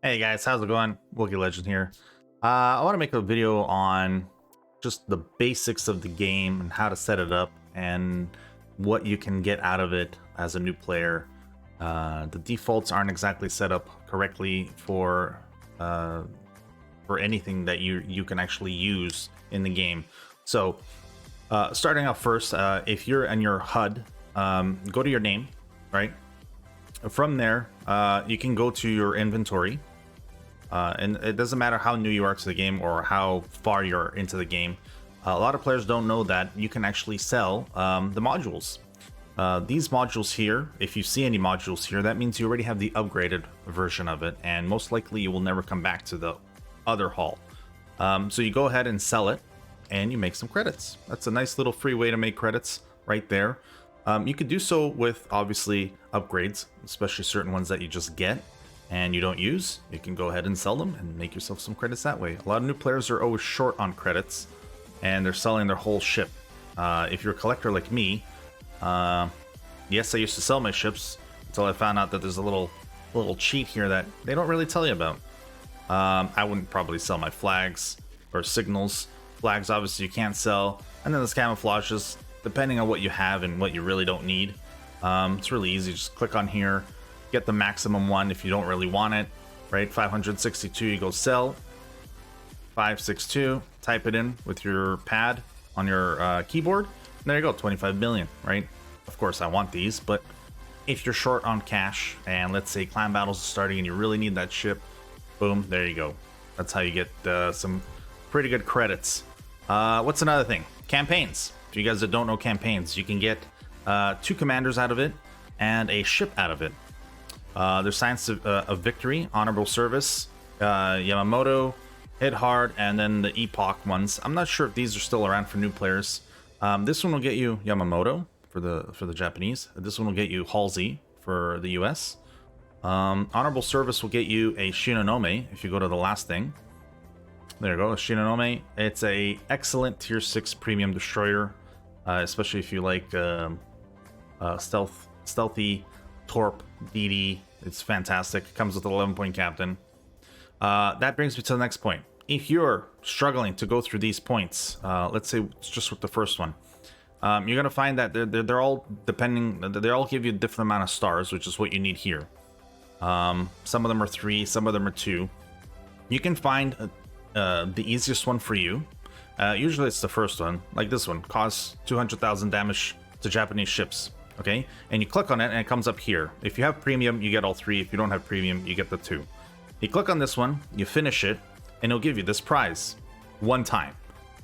Hey guys, how's it going? Wookie Legend here. I want to make a video on just the basics of the game and how to set it up and what you can get out of it as a new player. The defaults aren't exactly set up correctly for anything that you can actually use in the game. So starting out first, if you're in your HUD, go to your name, right? From there, you can go to your inventory. And it doesn't matter how new you are to the game or how far you're into the game. A lot of players don't know that you can actually sell the modules. These modules here, if you see any modules here, that means you already have the upgraded version of it, and most likely you will never come back to the other haul. So you go ahead and sell it, and you make some credits. That's a nice little free way to make credits right there. You could do so with, obviously, upgrades, especially certain ones that you just get and you don't use. You can go ahead and sell them and make yourself some credits that way. A lot of new players are always short on credits, and they're selling their whole ship. If you're a collector like me, yes, I used to sell my ships until I found out that there's a little cheat here that they don't really tell you about. I wouldn't probably sell my flags or signals. Flags, obviously, you can't sell. And then there's camouflages, depending on what you have and what you really don't need. It's really easy. Just click on here, get the maximum one if you don't really want it, right? 562, you go sell. 562, type it in with your pad on your keyboard. And there you go, 25 million, right? Of course, I want these, but if you're short on cash and let's say clan battles are starting and you really need that ship, boom, there you go. That's how you get some pretty good credits. What's another thing? Campaigns. For you guys that don't know campaigns, you can get 2 commanders out of it and a ship out of it. There's Science of Victory, Honorable Service, Yamamoto, Hit Hard, and then the Epoch ones. I'm not sure if these are still around for new players. This one will get you Yamamoto for the Japanese. This one will get you Halsey for the US. Honorable Service will get you a Shinonome if you go to the last thing. There you go, Shinonome. It's a excellent tier 6 premium destroyer, especially if you like stealthy Torp DD. It's fantastic. It comes with an 11-point captain. That brings me to the next point. If you're struggling to go through these points, let's say it's just with the first one, you're gonna find that they're all depending. They all give you a different amount of stars, which is what you need here. Some of them are 3, some of them are 2. You can find the easiest one for you. Usually it's the first one, like this one, cause 200,000 damage to Japanese ships. Okay, and you click on it and it comes up here. If you have premium, you get all 3. If you don't have premium, you get the 2. You click on this one, you finish it, and it'll give you this prize one time.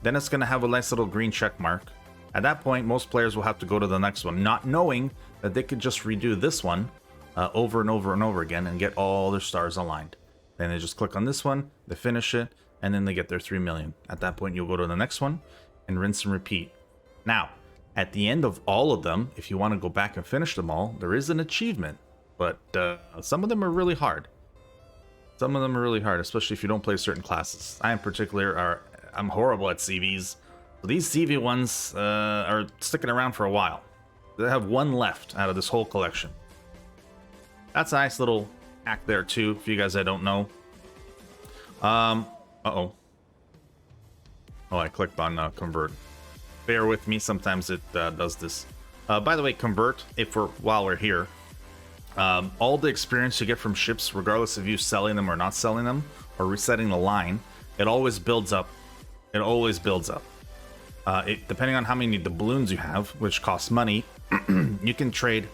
Then it's going to have a nice little green check mark. At that point, most players will have to go to the next one, not knowing that they could just redo this one over and over and over again and get all their stars aligned. Then they just click on this one, they finish it, and then they get their 3 million. At that point, you'll go to the next one and rinse and repeat. Now, at the end of all of them, if you want to go back and finish them all, there is an achievement, but some of them are really hard. Some of them are really hard, especially if you don't play certain classes. I in particular I'm horrible at CVs. So these CV ones are sticking around for a while. They have 1 left out of this whole collection. That's a nice little hack there too, for you guys that don't know. Uh-oh. Oh, I clicked on convert. Bear with me, sometimes it does this. By the way, convert, while we're here, all the experience you get from ships, regardless of you selling them or not selling them, or resetting the line, it always builds up. It always builds up. Depending on how many doubloons you have, which costs money, you can trade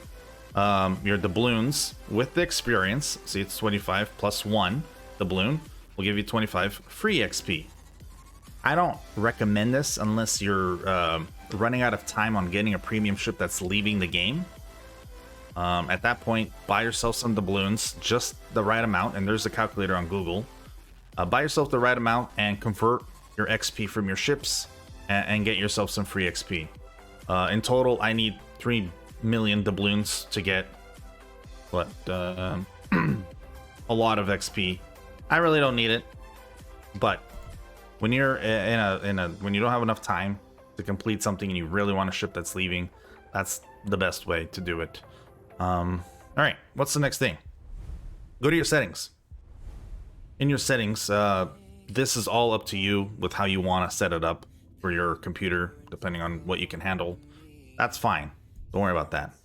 your doubloons with the experience. See, it's 25 plus 1 doubloon will give you 25 free XP. I don't recommend this unless you're running out of time on getting a premium ship that's leaving the game. At that point, buy yourself some doubloons, just the right amount, and there's a calculator on Google. Buy yourself the right amount and convert your XP from your ships and get yourself some free XP. In total, I need 3 million doubloons to get, what, a lot of XP. I really don't need it, but when you're when you don't have enough time to complete something and you really want a ship that's leaving, that's the best way to do it. All right, what's the next thing? Go to your settings. in your settings, this is all up to you with how you want to set it up for your computer, depending on what you can handle. That's fine. Don't worry about that.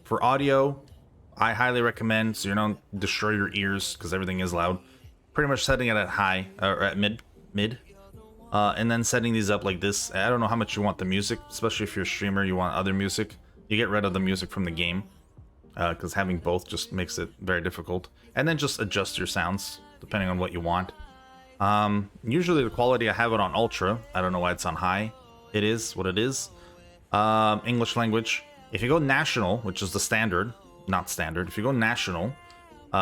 For audio, I highly recommend, so you don't destroy your ears because everything is loud, pretty much setting it at high or at mid, and then setting these up like this. I don't know how much you want the music, especially if you're a streamer, you want other music. You get rid of the music from the game because having both just makes it very difficult. And then just adjust your sounds depending on what you want. Usually the quality, I have it on ultra. I don't know why it's on high. It is what it is. English language. If you go national, which is the standard, not standard. If you go national,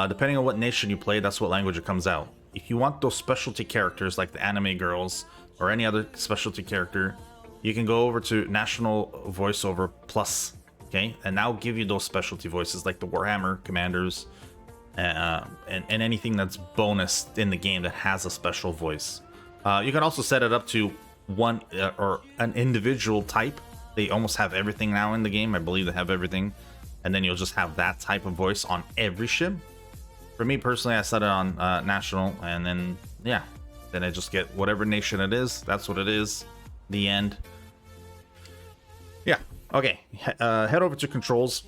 depending on what nation you play, that's what language it comes out. If you want those specialty characters like the anime girls or any other specialty character, you can go over to National Voiceover Plus, okay? And that'll give you those specialty voices like the Warhammer commanders and anything that's bonus in the game that has a special voice. You can also set it up to one or an individual type. They almost have everything now in the game. I believe they have everything. And then you'll just have that type of voice on every ship. For me personally, I set it on national, and then yeah, then I just get whatever nation it is. That's what it is. The end. Yeah. Okay. Head over to controls.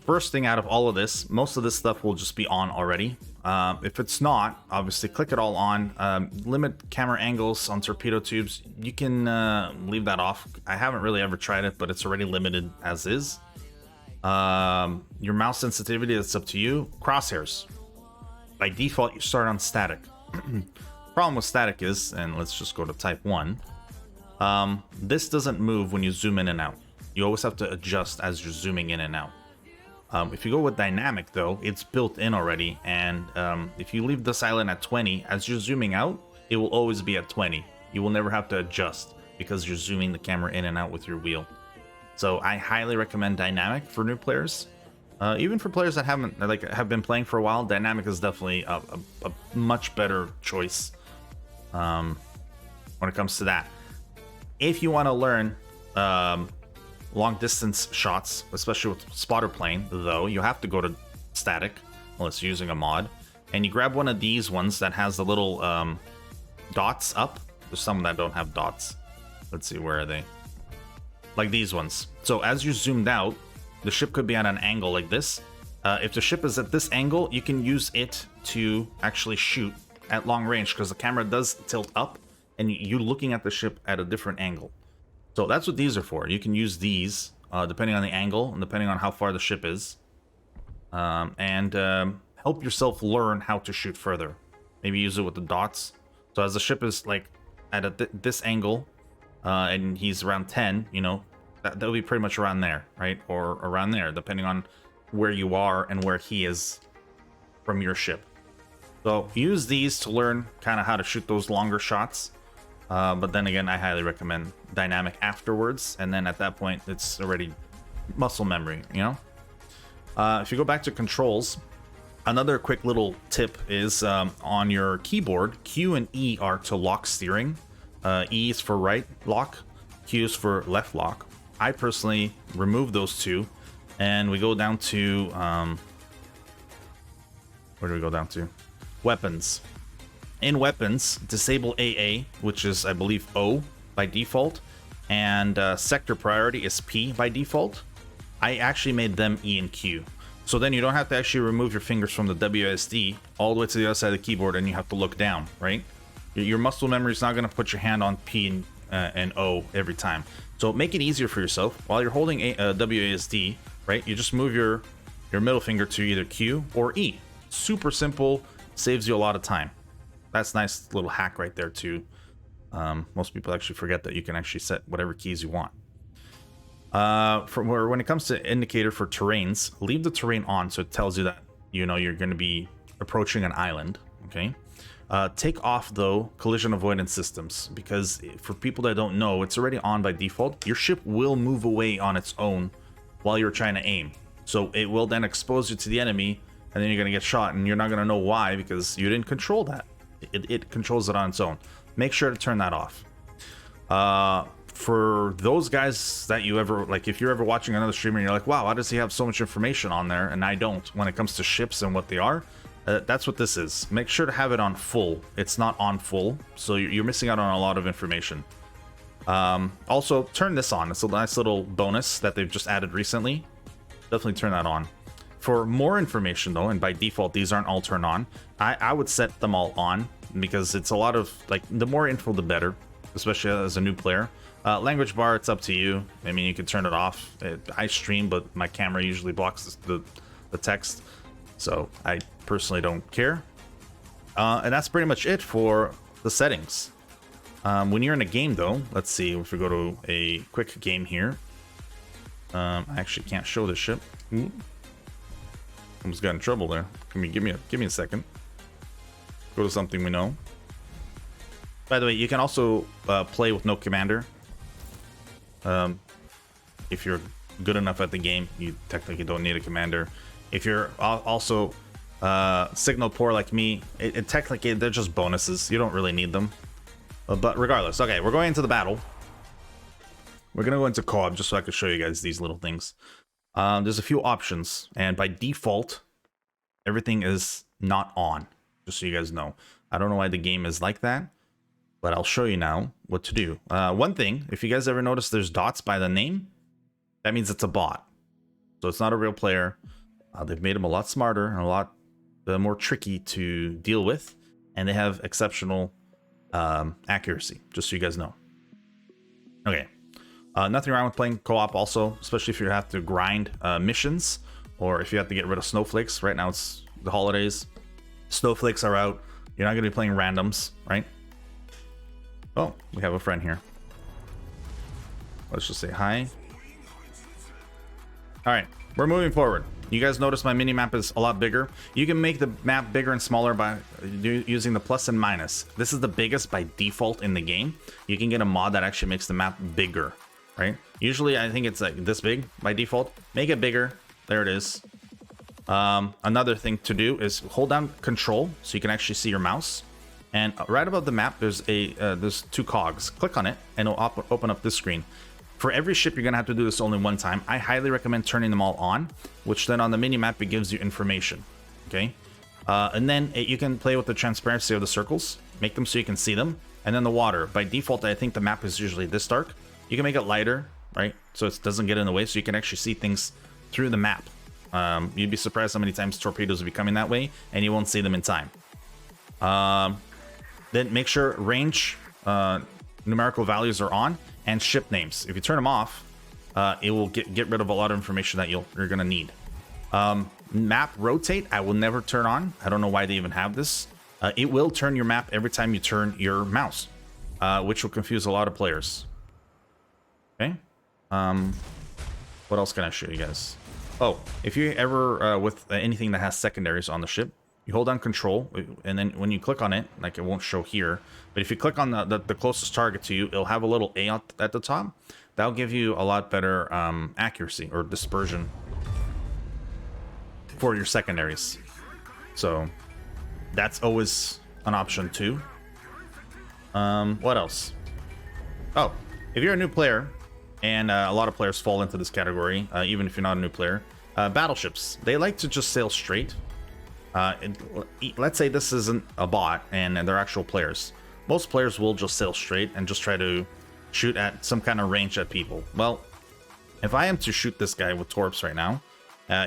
First thing out of all of this, most of this stuff will just be on already. If it's not, obviously click it all on. Limit camera angles on torpedo tubes. You can leave that off. I haven't really ever tried it, but it's already limited as is. Your mouse sensitivity, that's up to you. Crosshairs. By default, you start on static. Problem with static is, and let's just go to type 1, this doesn't move when you zoom in and out. You always have to adjust as you're zooming in and out. If you go with dynamic though, it's built in already, and if you leave this island at 20, as you're zooming out, it will always be at 20. You will never have to adjust because you're zooming the camera in and out with your wheel. So I highly recommend dynamic for new players. Even for players that have been playing for a while, dynamic is definitely a much better choice when it comes to that. If you want to learn long distance shots, especially with spotter plane, though, you have to go to static unless you're using a mod, and you grab one of these ones that has the little dots up. There's some that don't have dots. Let's see, where are they? Like these ones. So as you zoomed out, the ship could be at an angle like this. If the ship is at this angle, you can use it to actually shoot at long range because the camera does tilt up and you're looking at the ship at a different angle. So that's what these are for. You can use these depending on the angle and depending on how far the ship is, and help yourself learn how to shoot further. Maybe use it with the dots. So as the ship is like at this angle and he's around 10, you know, that'll be pretty much around there, right? Or around there, depending on where you are and where he is from your ship. So use these to learn kind of how to shoot those longer shots. But then again, I highly recommend dynamic afterwards. And then at that point, it's already muscle memory, you know? If you go back to controls, another quick little tip is on your keyboard, Q and E are to lock steering. E is for right lock, Q is for left lock. I personally remove those two, and we go down to, where do we go down to? Weapons. In weapons, disable AA, which is, I believe, O by default, and sector priority is P by default. I actually made them E and Q. So then you don't have to actually remove your fingers from the WSD all the way to the other side of the keyboard, and you have to look down, right? Your muscle memory is not going to put your hand on P and O every time. So make it easier for yourself. While you're holding WASD, right, you just move your middle finger to either Q or E. Super simple, saves you a lot of time. That's a nice little hack right there too. Most people actually forget that you can actually set whatever keys you want. When it comes to indicator for terrains, leave the terrain on so it tells you that you're going to be approaching an island. Okay. Take off though collision avoidance systems, because for people that don't know, it's already on by default. Your ship will move away on its own while you're trying to aim, so it will then expose you to the enemy, and then you're gonna get shot, and you're not gonna know why because you didn't control that. It controls it on its own. Make sure to turn that off. For those guys that you ever like, if you're ever watching another streamer and you're like, wow, why does he have so much information on there and I don't when it comes to ships and what they are? That's what this is. Make sure to have it on full. It's not on full, so you're missing out on a lot of information. Also, turn this on. It's a nice little bonus that they've just added recently. Definitely turn that on. For more information, though, and by default, these aren't all turned on, I would set them all on, because it's a lot of, like, the more info, the better, especially as a new player. Language bar, it's up to you. I mean, you can turn it off. I stream, but my camera usually blocks the text, so I personally don't care. And that's pretty much it for the settings. When you're in a game, though, let's see if we go to a quick game here. I actually can't show this shit. Almost got in trouble there. Give me a second. Go to something we know. By the way, you can also play with no commander. If you're good enough at the game, you technically don't need a commander. If you're also signal poor like me, technically they're just bonuses. You don't really need them. But regardless, okay, we're going into the battle. We're gonna go into co-op just so I can show you guys these little things. There's a few options, and by default, everything is not on. Just so you guys know. I don't know why the game is like that, but I'll show you now what to do. One thing, if you guys ever notice there's dots by the name, that means it's a bot. So it's not a real player. They've made them a lot smarter and a lot more tricky to deal with, and they have exceptional accuracy, just so you guys know. Okay. Nothing wrong with playing co-op also, especially if you have to grind missions, or if you have to get rid of snowflakes. Right now it's the holidays. Snowflakes are out. You're not going to be playing randoms, right? Oh, we have a friend here. Let's just say hi. Alright, we're moving forward. You guys notice my mini-map is a lot bigger. You can make the map bigger and smaller by using the plus and minus. This is the biggest by default in the game. You can get a mod that actually makes the map bigger, right? Usually I think it's like this big by default. Make it bigger. There it is. Another thing to do is hold down control so you can actually see your mouse. And right above the map, there's two cogs. Click on it and it'll open up this screen. For every ship, you're going to have to do this only one time. I highly recommend turning them all on, which then on the mini-map, it gives you information, okay? And then you can play with the transparency of the circles, make them so you can see them, and then the water. By default, I think the map is usually this dark. You can make it lighter, right? So it doesn't get in the way, so you can actually see things through the map. You'd be surprised how many times torpedoes will be coming that way, and you won't see them in time. Then make sure range numerical values are on, and ship names. If you turn them off, it will get rid of a lot of information that you're gonna need. Map rotate, I will never turn on. I don't know why they even have this. It will turn your map every time you turn your mouse, which will confuse a lot of players. Okay. What else can I show you guys? Oh, if you ever with anything that has secondaries on the ship, you hold down control, and then when you click on it, like it won't show here, but if you click on the closest target to you, it'll have a little A at the top. That'll give you a lot better accuracy or dispersion for your secondaries. So that's always an option too. What else? Oh, if you're a new player, and a lot of players fall into this category, even if you're not a new player, battleships, they like to just sail straight. Let's say this isn't a bot and they're actual players. Most players will just sail straight and just try to shoot at some kind of range at people. Well, if I am to shoot this guy with torps right now,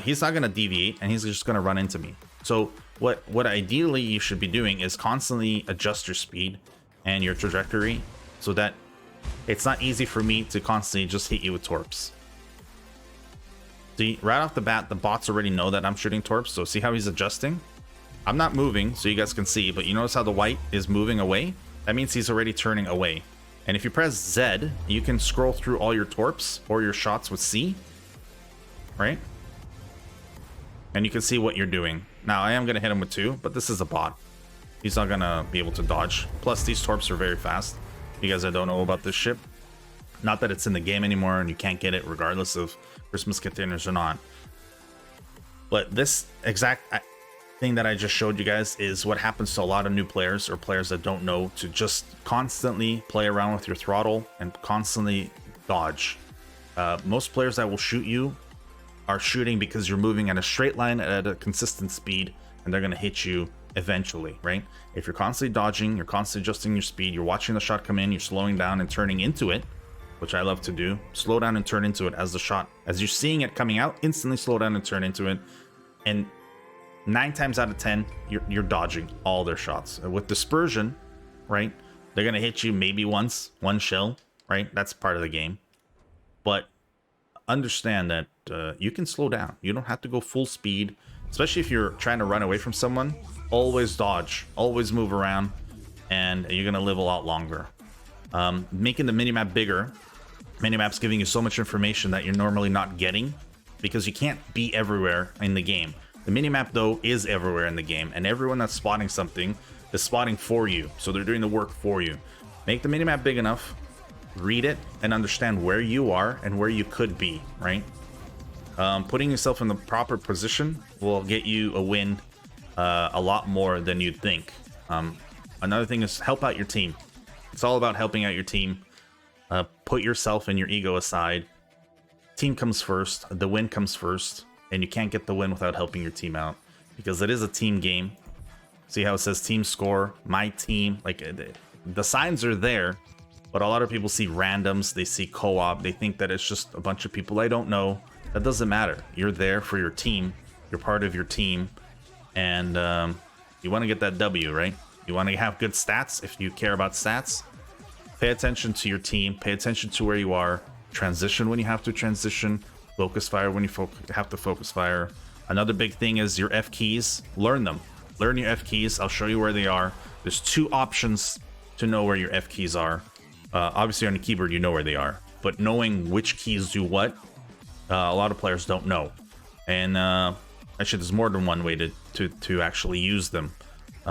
he's not going to deviate and he's just going to run into me. So what ideally you should be doing is constantly adjust your speed and your trajectory so that it's not easy for me to constantly just hit you with torps. See, right off the bat, the bots already know that I'm shooting torps, so see how he's adjusting? I'm not moving, so you guys can see, but you notice how the white is moving away? That means he's already turning away. And if you press Z, you can scroll through all your torps or your shots with C, right? And you can see what you're doing. Now, I am going to hit him with 2, but this is a bot. He's not going to be able to dodge. Plus, these torps are very fast. You guys that don't know about this ship. Not that it's in the game anymore and you can't get it regardless of Christmas containers or not. But this exact thing that I just showed you guys is what happens to a lot of new players or players that don't know, to just constantly play around with your throttle and constantly dodge. Most players that will shoot you are shooting because you're moving at a straight line at a consistent speed and they're going to hit you eventually, right? If you're constantly dodging, you're constantly adjusting your speed, you're watching the shot come in, you're slowing down and turning into it, which I love to do. Slow down and turn into it as the shot, as you're seeing it coming out, instantly slow down and turn into it. And 9 times out of 10, you're dodging all their shots. With dispersion, right? They're going to hit you maybe once, one shell, right? That's part of the game. But understand that you can slow down. You don't have to go full speed, especially if you're trying to run away from someone. Always dodge, always move around, and you're going to live a lot longer. Making the minimap bigger. Minimap's giving you so much information that you're normally not getting because you can't be everywhere in the game. The minimap, though, is everywhere in the game, and everyone that's spotting something is spotting for you, so they're doing the work for you. Make the minimap big enough, read it, and understand where you are and where you could be, right? Putting yourself in the proper position will get you a win a lot more than you'd think. Another thing is help out your team. It's all about helping out your team. Put yourself and your ego aside. Team comes first, the win comes first. And you can't get the win without helping your team out, because it is a team game. See how it says team score, my team, like the signs are there, but a lot of people see randoms, they see co-op, they think that it's just a bunch of people I don't know. That doesn't matter. You're there for your team, you're part of your team, and you want to get that W, right? You want to have good stats. If you care about stats, pay attention to your team, pay attention to where you are, transition when you have to transition, focus fire when you have to focus fire. Another big thing is your F keys. Learn them. Learn your F keys. I'll show you where they are. There's 2 options to know where your F keys are. Obviously on the keyboard you know where they are, but knowing which keys do what, a lot of players don't know. And actually there's more than one way to actually use them.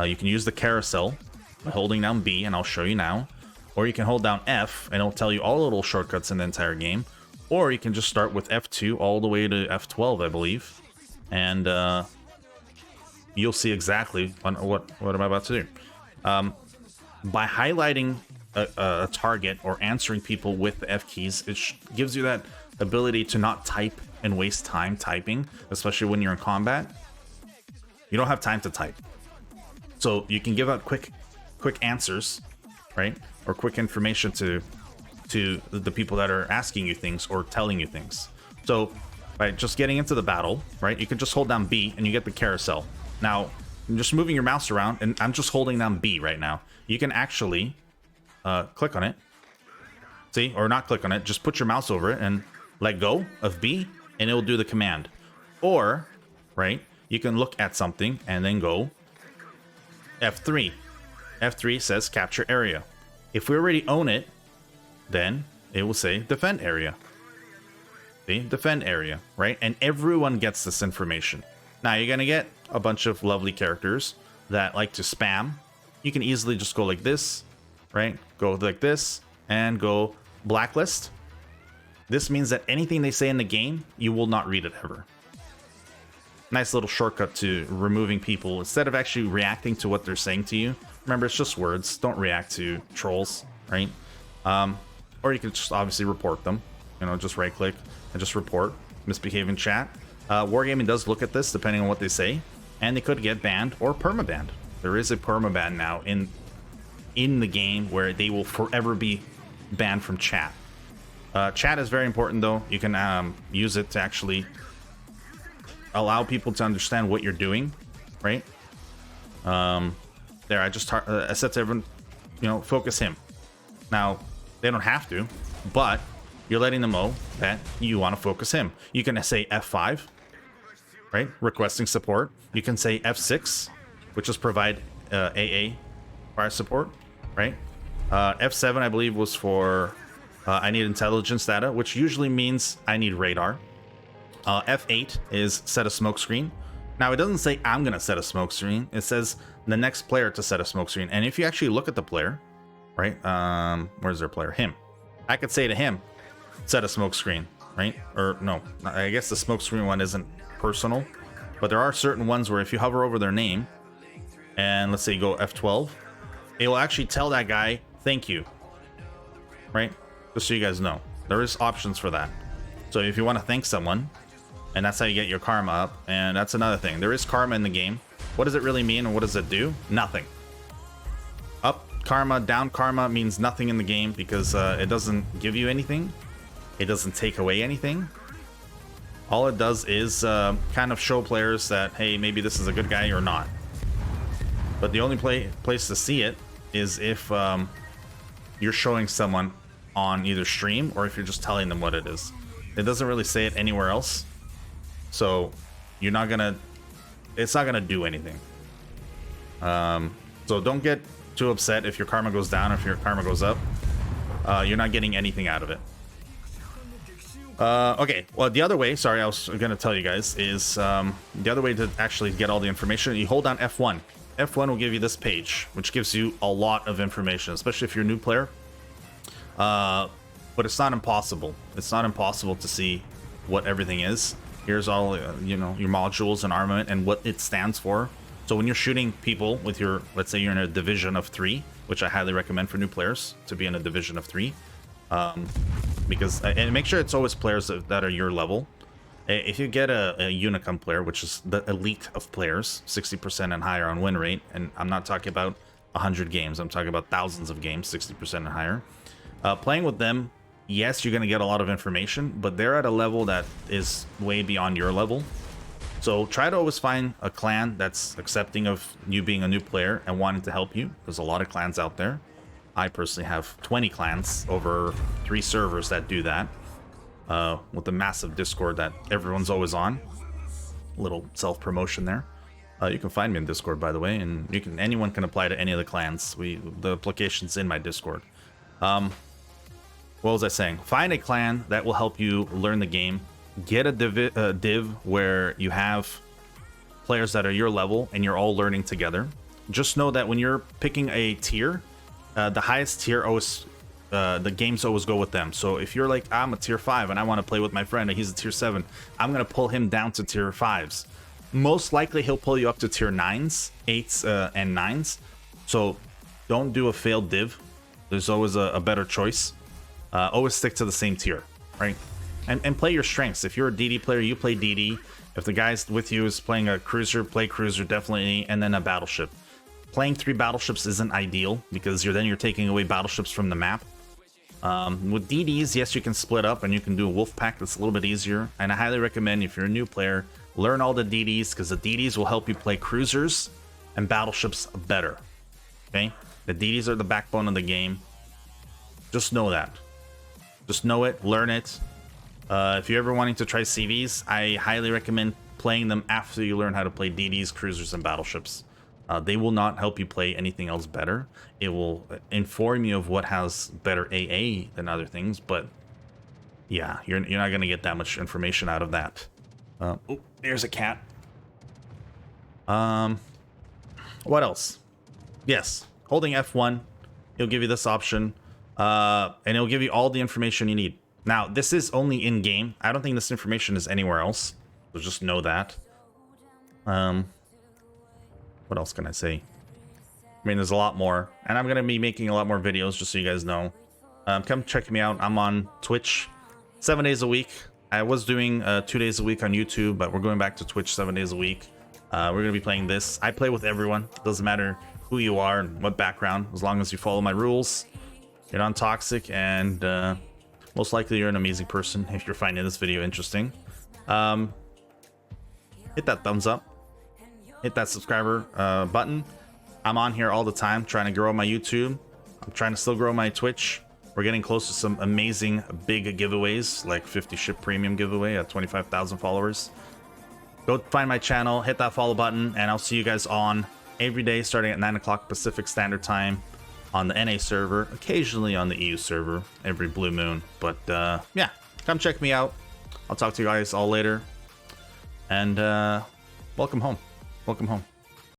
You can use the carousel by holding down B, and I'll show you now. Or you can hold down F and it'll tell you all the little shortcuts in the entire game. Or you can just start with F2 all the way to F12, I believe. And you'll see exactly what I'm about to do. By highlighting a target or answering people with the F keys, it gives you that ability to not type and waste time typing, especially when you're in combat. You don't have time to type. So you can give out quick answers, right? Or quick information to the people that are asking you things or telling you things. So by just getting into the battle, right, you can just hold down B and you get the carousel. Now, I'm just moving your mouse around and I'm just holding down B right now. You can actually click on it. See, or not click on it, just put your mouse over it and let go of B and it will do the command. Or, right, you can look at something and then go F3. F3 says capture area. If we already own it, then it will say defend area. See, defend area, right? And everyone gets this information. Now you're gonna get a bunch of lovely characters that like to spam. You can easily just go like this, right? Go like this and go blacklist. This means that anything they say in the game, you will not read it ever. Nice little shortcut to removing people instead of actually reacting to what they're saying to you. Remember, it's just words. Don't react to trolls, right? Or you can just obviously report them. You know, just right click and just report misbehaving chat. Wargaming does look at this depending on what they say, and they could get banned or permabanned. There is a permaban now in the game where they will forever be banned from chat. Chat is very important though. You can use it to actually allow people to understand what you're doing, right? There, I said to everyone, you know, focus him. Now, they don't have to, but you're letting them know that you want to focus him. You can say F5, right? Requesting support. You can say F6, which is provide AA fire support, right? F7, I believe, was for I need intelligence data, which usually means I need radar. F8 is set a smoke screen. Now, it doesn't say I'm going to set a smoke screen. It says the next player to set a smoke screen. And if you actually look at the player, right? Where's their player? Him. I could say to him, set a smoke screen, right? Or no, I guess the smoke screen one isn't personal, but there are certain ones where if you hover over their name and let's say you go F12, it will actually tell that guy, thank you, right? Just so you guys know, there is options for that. So if you want to thank someone, and that's how you get your karma up. And that's another thing. There is karma in the game. What does it really mean and what does it do? Nothing. Up karma, down karma means nothing in the game because it doesn't give you anything. It doesn't take away anything. All it does is kind of show players that, hey, maybe this is a good guy or not. But the only place to see it is if you're showing someone on either stream or if you're just telling them what it is. It doesn't really say it anywhere else. So you're not gonna, it's not gonna do anything. So don't get too upset if your karma goes down or if your karma goes up. You're not getting anything out of it. Okay, well, the other way, sorry, I was gonna tell you guys, is the other way to actually get all the information, you hold down F1. F1 will give you this page, which gives you a lot of information, especially if you're a new player. But it's not impossible. It's not impossible to see what everything is. Here's all, you know, your modules and armament and what it stands for. So when you're shooting people with your, let's say you're in a division of 3, which I highly recommend for new players to be in a division of 3. Because, and make sure it's always players that are your level. If you get a Unicum player, which is the elite of players, 60% and higher on win rate, and I'm not talking about 100 games, I'm talking about thousands of games, 60% and higher. Playing with them, yes, you're going to get a lot of information, but they're at a level that is way beyond your level. So try to always find a clan that's accepting of you being a new player and wanting to help you. There's a lot of clans out there. I personally have 20 clans over 3 servers that do that. With the massive Discord that everyone's always on. Little self-promotion there. You can find me in Discord, by the way, and anyone can apply to any of the clans. The application's in my Discord. What was I saying? Find a clan that will help you learn the game. Get a div where you have players that are your level and you're all learning together. Just know that when you're picking a tier, the highest tier always, the games always go with them. So if you're like, I'm a tier 5 and I want to play with my friend and he's a tier 7, I'm going to pull him down to tier 5s. Most likely he'll pull you up to tier 9s, 8s, and 9s. So don't do a failed div. There's always a better choice. Always stick to the same tier, right? And play your strengths. If you're a DD player, you play DD. If the guy with you is playing a cruiser, play cruiser definitely, and then a battleship. Playing 3 battleships isn't ideal because then you're taking away battleships from the map. With DDs, yes, you can split up and you can do a wolf pack that's a little bit easier. And I highly recommend, if you're a new player, learn all the DDs because the DDs will help you play cruisers and battleships better. Okay? The DDs are the backbone of the game. Just know that. Just know it, learn it. If you're ever wanting to try CVs, I highly recommend playing them after you learn how to play DDs, cruisers, and battleships. They will not help you play anything else better. It will inform you of what has better AA than other things, but yeah, you're not going to get that much information out of that. Oh, there's a cat. What else? Yes, holding F1, it'll give you this option, and it'll give you all the information you need. Now, this is only in-game. I don't think this information is anywhere else, so just know that. What else can I say? I mean, there's a lot more, and I'm going to be making a lot more videos, just so you guys know. Come check me out. I'm on Twitch 7 days a week. I was doing 2 days a week on YouTube, but we're going back to Twitch 7 days a week. We're going to be playing this. I play with everyone. It doesn't matter who you are and what background, as long as you follow my rules. You're non-toxic, and most likely you're an amazing person if you're finding this video interesting. Hit that thumbs up. Hit that subscriber button. I'm on here all the time trying to grow my YouTube. I'm trying to still grow my Twitch. We're getting close to some amazing big giveaways, like 50 ship premium giveaway at 25,000 followers. Go find my channel, hit that follow button, and I'll see you guys on every day starting at 9 o'clock Pacific Standard Time on the NA server, occasionally on the EU server every blue moon. But yeah, come check me out. I'll talk to you guys all later. And welcome home. Welcome home.